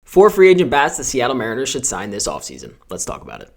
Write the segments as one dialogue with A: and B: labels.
A: 4 free agent bats the Seattle Mariners should sign this offseason. Let's talk about it.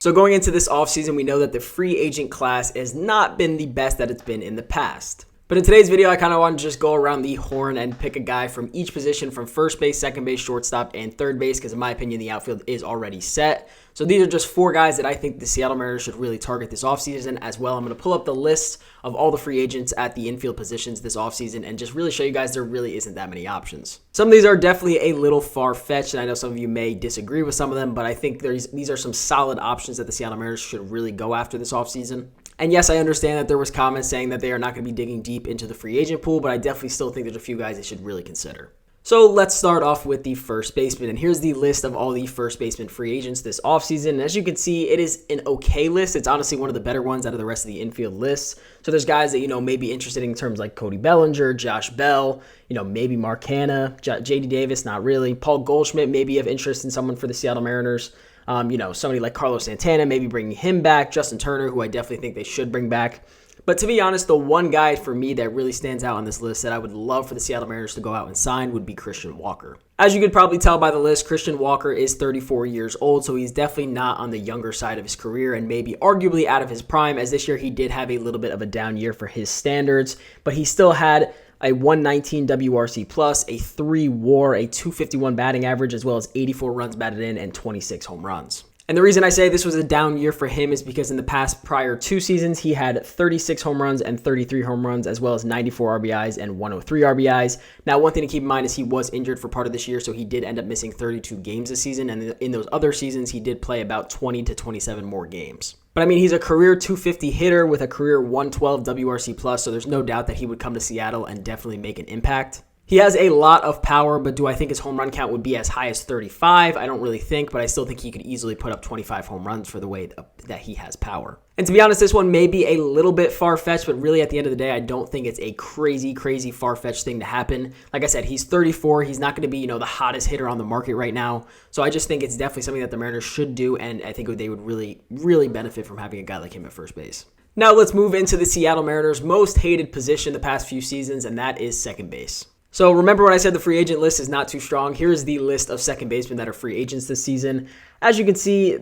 A: So going into this offseason, we know that the free agent class has not been the best that it's been in the past. But in today's video, I kind of want to just go around the horn and pick a guy from each position, from first base, second base, shortstop, and third base, because in my opinion, the outfield is already set. So these are just 4 guys that I think the Seattle Mariners should really target this offseason as well. I'm going to pull up the list of all the free agents at the infield positions this offseason and just really show you guys there really isn't that many options. Some of these are definitely a little far-fetched, and I know some of you may disagree with some of them, but I think these are some solid options that the Seattle Mariners should really go after this offseason. And yes, I understand that there was comments saying that they are not going to be digging deep into the free agent pool, but I definitely still think there's a few guys they should really consider. So let's start off with the first baseman, and here's the list of all the first baseman free agents this offseason. And as you can see, it is an okay list. It's honestly one of the better ones out of the rest of the infield lists. So there's guys that, may be interested in terms like Cody Bellinger, Josh Bell, maybe Mark Hanna, JD Davis, not really. Paul Goldschmidt may be of interest in someone for the Seattle Mariners. Somebody like Carlos Santana, maybe bringing him back. Justin Turner, who I definitely think they should bring back. But to be honest, the one guy for me that really stands out on this list that I would love for the Seattle Mariners to go out and sign would be Christian Walker. As you could probably tell by the list, Christian Walker is 34 years old, so he's definitely not on the younger side of his career and maybe arguably out of his prime, as this year he did have a little bit of a down year for his standards, but he still had a 119 WRC plus, a 3 WAR, a 251 batting average, as well as 84 runs batted in and 26 home runs. And the reason I say this was a down year for him is because in the past prior 2 seasons, he had 36 home runs and 33 home runs, as well as 94 RBIs and 103 RBIs. Now, one thing to keep in mind is he was injured for part of this year, so he did end up missing 32 games this season. And in those other seasons, he did play about 20 to 27 more games. But I mean, he's a career 250 hitter with a career 112 WRC plus, so there's no doubt that he would come to Seattle and definitely make an impact. He has a lot of power, but do I think his home run count would be as high as 35? I don't really think, but I still think he could easily put up 25 home runs for the way that he has power. And to be honest, this one may be a little bit far-fetched, but really at the end of the day, I don't think it's a crazy far-fetched thing to happen. Like I said, he's 34. He's not going to be, the hottest hitter on the market right now. So I just think it's definitely something that the Mariners should do, and I think they would really benefit from having a guy like him at first base. Now let's move into the Seattle Mariners' most hated position the past few seasons, and that is second base. So remember when I said the free agent list is not too strong? Here's the list of second basemen that are free agents this season. As you can see,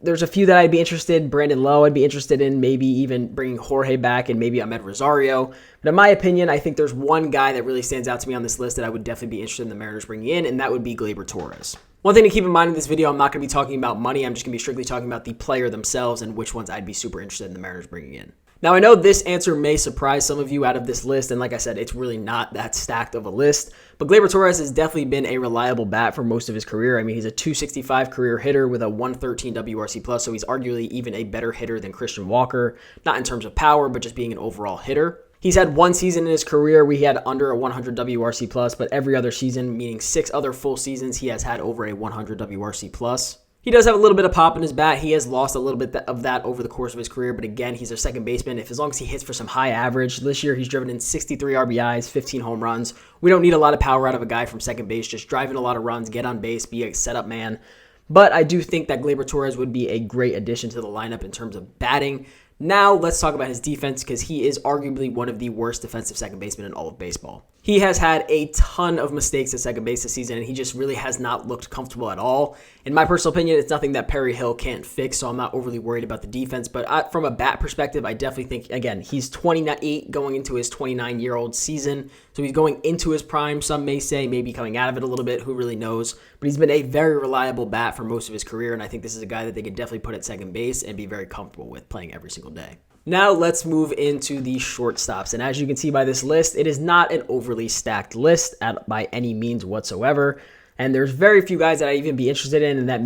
A: there's a few that I'd be interested in. Brandon Lowe, I'd be interested in maybe even bringing Jorge back and maybe Ahmed Rosario. But in my opinion, I think there's one guy that really stands out to me on this list that I would definitely be interested in the Mariners bringing in, and that would be Gabriel Torres. One thing to keep in mind in this video, I'm not going to be talking about money. I'm just going to be strictly talking about the player themselves and which ones I'd be super interested in the Mariners bringing in. Now, I know this answer may surprise some of you out of this list, and like I said, it's really not that stacked of a list, but Gabriel Torres has definitely been a reliable bat for most of his career. I mean, he's a 265 career hitter with a 113 WRC+, so he's arguably even a better hitter than Christian Walker, not in terms of power, but just being an overall hitter. He's had one season in his career where he had under a 100 WRC+, but every other season, meaning 6 other full seasons, he has had over a 100 WRC+. He does have a little bit of pop in his bat. He has lost a little bit of that over the course of his career, but again, he's a second baseman. As long as he hits for some high average, this year he's driven in 63 RBIs, 15 home runs. We don't need a lot of power out of a guy from second base, just driving a lot of runs, get on base, be a setup man. But I do think that Gabriel Torres would be a great addition to the lineup in terms of batting. Now, let's talk about his defense, because he is arguably one of the worst defensive second basemen in all of baseball. He has had a ton of mistakes at second base this season, and he just really has not looked comfortable at all. In my personal opinion, it's nothing that Perry Hill can't fix, so I'm not overly worried about the defense. But from a bat perspective, I definitely think, again, he's 28 going into his 29-year-old season, so he's going into his prime. Some may say maybe coming out of it a little bit, who really knows. But he's been a very reliable bat for most of his career, and I think this is a guy that they could definitely put at second base and be very comfortable with playing every single day. Now let's move into the shortstops, and as you can see by this list, it is not an overly stacked list by any means whatsoever, and there's very few guys that I'd even be interested in, and that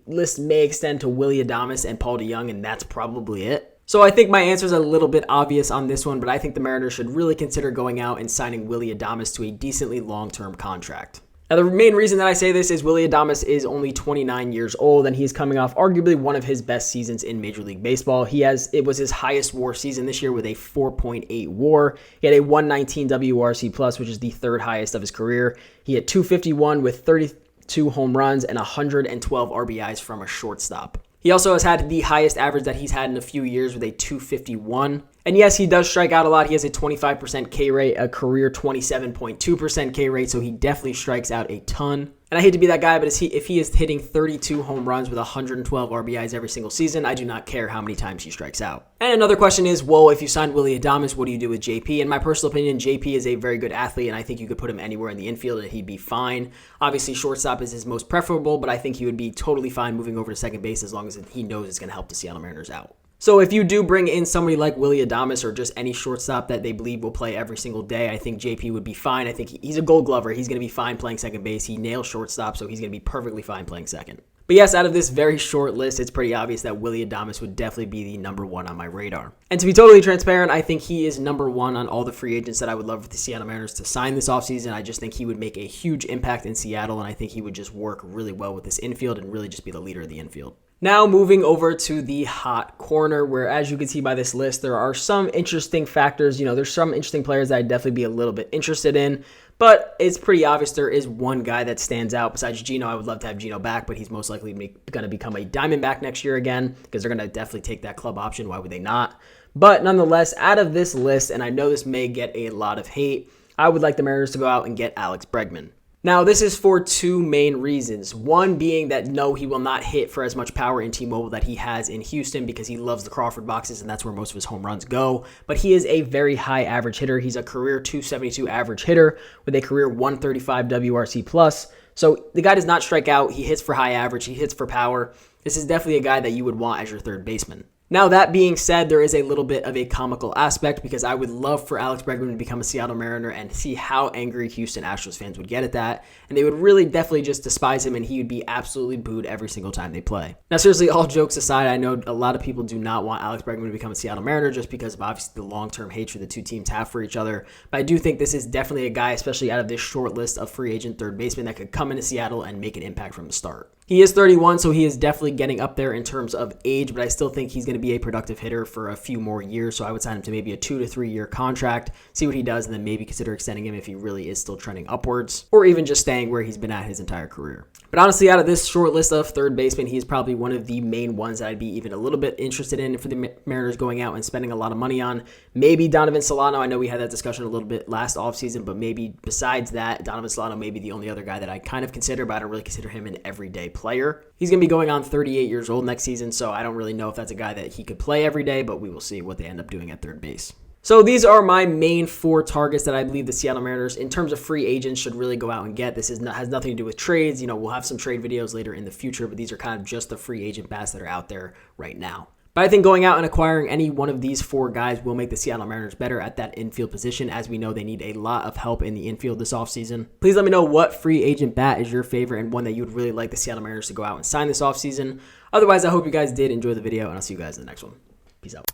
A: list may extend to Willie Adams and Paul DeJong, and that's probably it. So I think my answer is a little bit obvious on this one, but I think the Mariners should really consider going out and signing Willie Adams to a decently long-term contract. Now, the main reason that I say this is Willie Adams is only 29 years old, and he's coming off arguably one of his best seasons in Major League Baseball. It was his highest WAR season this year with a 4.8 WAR. He had a 119 WRC+, which is the 3rd highest of his career. He had 251 with 32 home runs and 112 RBIs from a shortstop. He also has had the highest average that he's had in a few years with a 251. And yes, he does strike out a lot. He has a 25% K rate, a career 27.2% K rate, so he definitely strikes out a ton. And I hate to be that guy, but if he is hitting 32 home runs with 112 RBIs every single season, I do not care how many times he strikes out. And another question is, well, if you signed Willie Adams, what do you do with JP? In my personal opinion, JP is a very good athlete, and I think you could put him anywhere in the infield and he'd be fine. Obviously, shortstop is his most preferable, but I think he would be totally fine moving over to second base as long as he knows it's going to help the Seattle Mariners out. So if you do bring in somebody like Willie Adams or just any shortstop that they believe will play every single day, I think JP would be fine. I think he's a Gold Glover. He's going to be fine playing second base. He nails shortstop, so he's going to be perfectly fine playing second. But yes, out of this very short list, it's pretty obvious that Willie Adams would definitely be the number one on my radar. And to be totally transparent, I think he is number one on all the free agents that I would love for the Seattle Mariners to sign this offseason. I just think he would make a huge impact in Seattle, and I think he would just work really well with this infield and really just be the leader of the infield. Now moving over to the hot corner, where as you can see by this list, there are some interesting factors. There's some interesting players that I'd definitely be a little bit interested in, but it's pretty obvious there is one guy that stands out. Besides Gino, I would love to have Gino back, but he's most likely going to become a Diamondback next year again because they're going to definitely take that club option. Why would they not? But nonetheless, out of this list, and I know this may get a lot of hate, I would like the Mariners to go out and get Alex Bregman. Now, this is for two main reasons. One being that no, he will not hit for as much power in T-Mobile that he has in Houston because he loves the Crawford boxes and that's where most of his home runs go. But he is a very high average hitter. He's a career 272 average hitter with a career 135 WRC plus. So the guy does not strike out. He hits for high average. He hits for power. This is definitely a guy that you would want as your third baseman. Now, that being said, there is a little bit of a comical aspect because I would love for Alex Bregman to become a Seattle Mariner and see how angry Houston Astros fans would get at that. And they would really definitely just despise him and he would be absolutely booed every single time they play. Now, seriously, all jokes aside, I know a lot of people do not want Alex Bregman to become a Seattle Mariner just because of obviously the long-term hatred the two teams have for each other. But I do think this is definitely a guy, especially out of this short list of free agent third basemen, that could come into Seattle and make an impact from the start. He is 31, so he is definitely getting up there in terms of age, but I still think he's going to be a productive hitter for a few more years, so I would sign him to maybe a 2 to 3 year contract, see what he does, and then maybe consider extending him if he really is still trending upwards, or even just staying where he's been at his entire career. But honestly, out of this short list of third basemen, he is probably one of the main ones that I'd be even a little bit interested in for the Mariners going out and spending a lot of money on. Maybe Donovan Solano. I know we had that discussion a little bit last offseason, but maybe besides that, Donovan Solano may be the only other guy that I kind of consider, but I don't really consider him an everyday player. He's going to be going on 38 years old next season, so I don't really know if that's a guy that he could play every day, but we will see what they end up doing at third base. So these are my main 4 targets that I believe the Seattle Mariners, in terms of free agents, should really go out and get. This has nothing to do with trades. We'll have some trade videos later in the future, but these are kind of just the free agent bats that are out there right now. But I think going out and acquiring any one of these 4 guys will make the Seattle Mariners better at that infield position. As we know, they need a lot of help in the infield this offseason. Please let me know what free agent bat is your favorite and one that you would really like the Seattle Mariners to go out and sign this offseason. Otherwise, I hope you guys did enjoy the video, and I'll see you guys in the next one. Peace out.